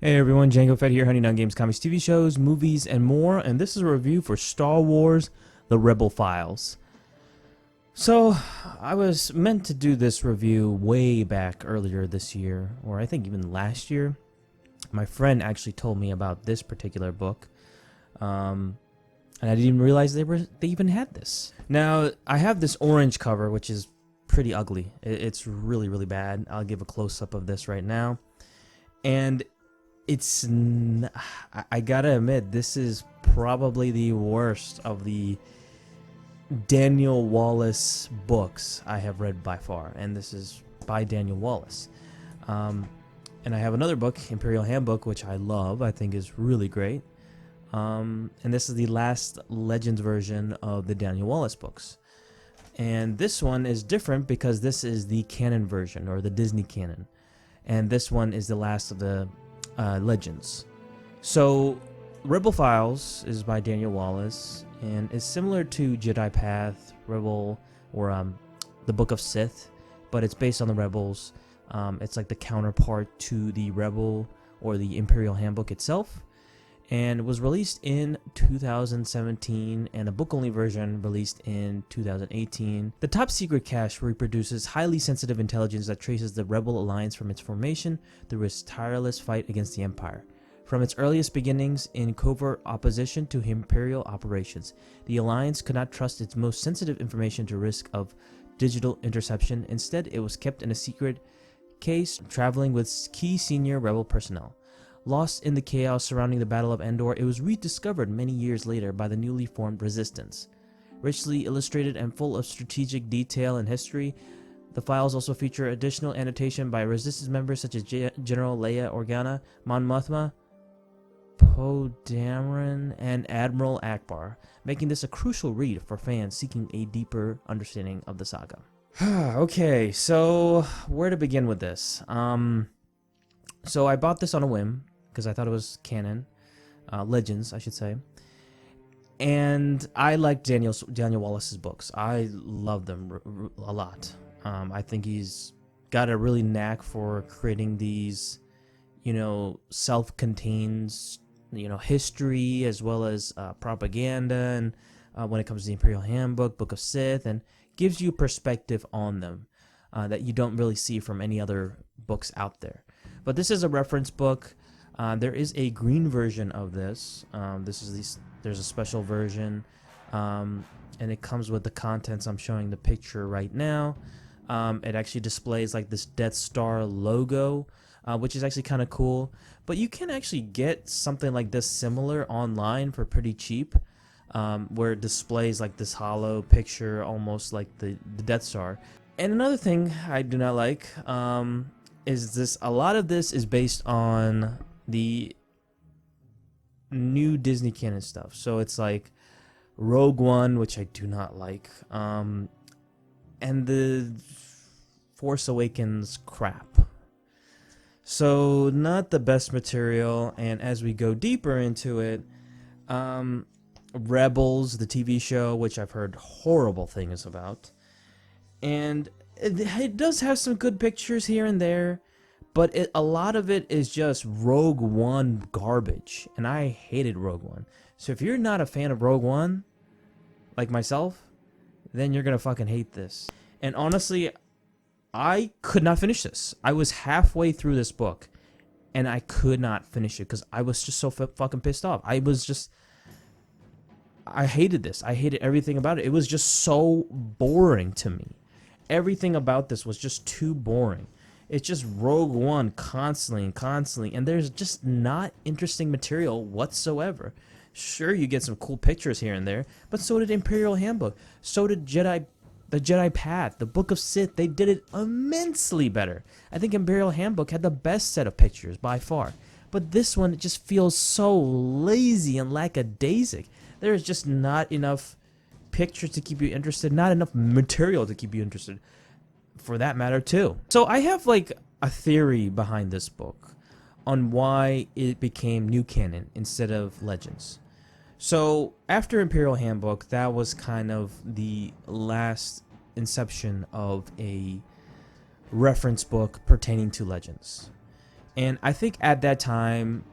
Hey everyone, Django Fett here, hunting down games, comics, TV shows, movies, and more, and this is a review for Star Wars The Rebel Files. So, I was meant to do this review way back earlier this year, or I think even last year. My friend actually told me about this particular book, and I didn't even realize they even had this. Now, I have this orange cover, which is pretty ugly. It's really, really bad. I'll give a close-up of this right now. And I gotta admit, this is probably the worst of the Daniel Wallace books I have read by far, and this is by Daniel Wallace. And I have another book, Imperial Handbook, which I love, I think is really great. And this is the last Legends version of the Daniel Wallace books. And this one is different because this is the canon version, or the Disney canon. And this one is the last of the Legends. So Rebel Files is by Daniel Wallace and is similar to Jedi Path, Rebel, or the Book of Sith, but it's based on the Rebels. It's like the counterpart to the Rebel or the Imperial Handbook itself, and was released in 2017 and a book-only version released in 2018. The top secret cache reproduces highly sensitive intelligence that traces the Rebel Alliance from its formation through its tireless fight against the Empire. From its earliest beginnings in covert opposition to Imperial operations, the Alliance could not trust its most sensitive information to risk of digital interception. Instead, it was kept in a secret case, traveling with key senior Rebel personnel. Lost in the chaos surrounding the Battle of Endor, it was rediscovered many years later by the newly formed Resistance. Richly illustrated and full of strategic detail and history, the files also feature additional annotation by Resistance members such as General Leia Organa, Mon Mothma, Poe Dameron, and Admiral Akbar, making this a crucial read for fans seeking a deeper understanding of the saga. Okay, so where to begin with this? So I bought this on a whim because I thought it was canon, Legends, I should say. And I like Daniel Wallace's books. I love them a lot. I think he's got a really knack for creating these, self-contained, history as well as propaganda, and when it comes to the Imperial Handbook, Book of Sith, and gives you perspective on them that you don't really see from any other books out there. But this is a reference book. There is a green version of this. There's a special version, and it comes with the contents. I'm showing the picture right now. It actually displays like this Death Star logo, which is actually kind of cool. But you can actually get something like this similar online for pretty cheap, where it displays like this hollow picture, almost like the Death Star. And another thing I do not like is this. A lot of this is based on the new Disney canon stuff. So it's like Rogue One, which I do not like, and the Force Awakens crap. So not the best material. And as we go deeper into it, Rebels, the TV show, which I've heard horrible things about, and it does have some good pictures here and there, but a lot of it is just Rogue One garbage, and I hated Rogue One. So if you're not a fan of Rogue One, like myself, then you're gonna fucking hate this. And honestly, I could not finish this. I was halfway through this book, and I could not finish it because I was just so fucking pissed off. I hated this. I hated everything about it. It was just so boring to me. Everything about this was just too boring. It's just Rogue One constantly, and there's just not interesting material whatsoever. Sure, you get some cool pictures here and there, but so did Imperial Handbook. So did the Jedi Path, the Book of Sith. They did it immensely better. I think Imperial Handbook had the best set of pictures by far. But this one, it just feels so lazy and lackadaisic. There's just not enough pictures to keep you interested, not enough material to keep you interested, for that matter too. So I have like a theory behind this book on why it became new canon instead of Legends. So after Imperial Handbook, that was kind of the last inception of a reference book pertaining to Legends. And I think at that time,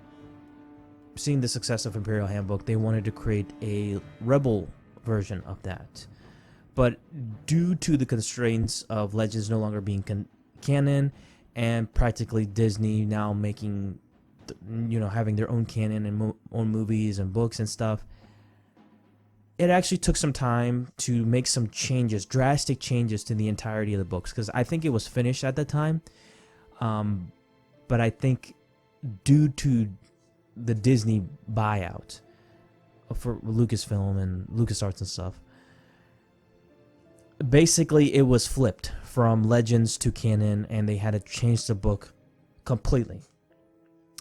seeing the success of Imperial Handbook, they wanted to create a rebel version of that. But due to the constraints of Legends no longer being canon, and practically Disney now making, having their own canon and own movies and books and stuff, it actually took some time to make some changes, drastic changes to the entirety of the books, because I think it was finished at the time. But I think due to the Disney buyout for Lucasfilm and LucasArts and stuff, basically it was flipped from Legends to canon, and they had to change the book completely.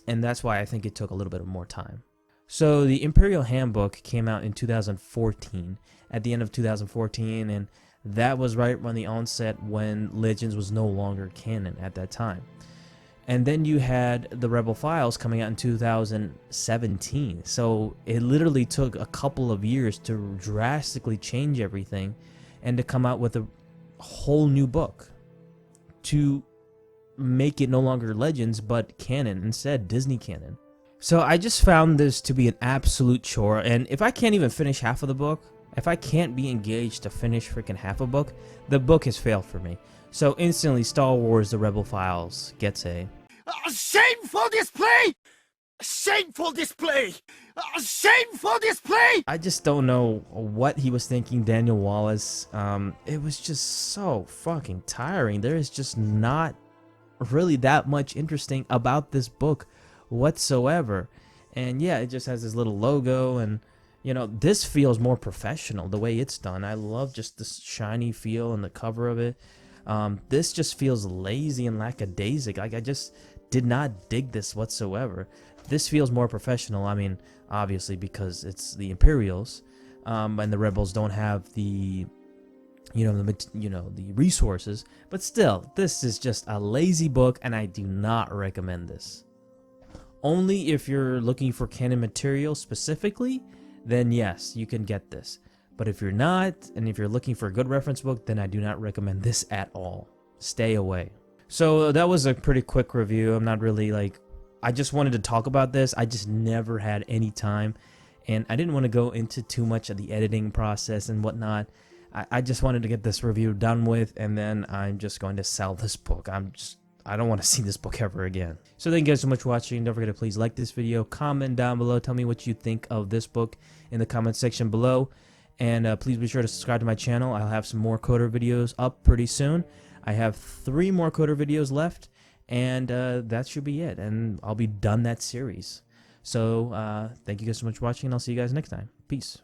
And that's why I think it took a little bit more time. So the Imperial Handbook came out in 2014, at the end of 2014, and that was right when the onset when Legends was no longer canon at that time. And then you had the Rebel Files coming out in 2017. So it literally took a couple of years to drastically change everything and to come out with a whole new book to make it no longer Legends but canon, instead Disney canon. So I just found this to be an absolute chore, and if I can't even finish half of the book, if I can't be engaged to finish freaking half a book, the book has failed for me. So instantly Star Wars The Rebel Files gets a shameful display! Shameful display! Shameful display! I just don't know what he was thinking, Daniel Wallace. It was just so fucking tiring. There is just not really that much interesting about this book whatsoever. And yeah, it just has this little logo, and this feels more professional the way it's done. I love just the shiny feel and the cover of it. This just feels lazy and lackadaisic. Like, I just did not dig this whatsoever. This feels more professional. I mean, obviously because it's the Imperials, and the Rebels don't have the the resources, but still, this is just a lazy book, and I do not recommend this. Only if you're looking for canon material specifically, then yes, you can get this. But if you're not, and if you're looking for a good reference book, then I do not recommend this at all. Stay away. So that was a pretty quick review. I'm not really I just wanted to talk about this. I just never had any time, and I didn't want to go into too much of the editing process and whatnot. I just wanted to get this review done with, and then I'm just going to sell this book. I don't want to see this book ever again. So thank you guys so much for watching. Don't forget to please like this video, comment down below, tell me what you think of this book in the comment section below, and please be sure to subscribe to my channel. I'll have some more Coder videos up pretty soon. I have 3 more Coder videos left, and that should be it, and I'll be done that series. So thank you guys so much for watching, and I'll see you guys next time. Peace.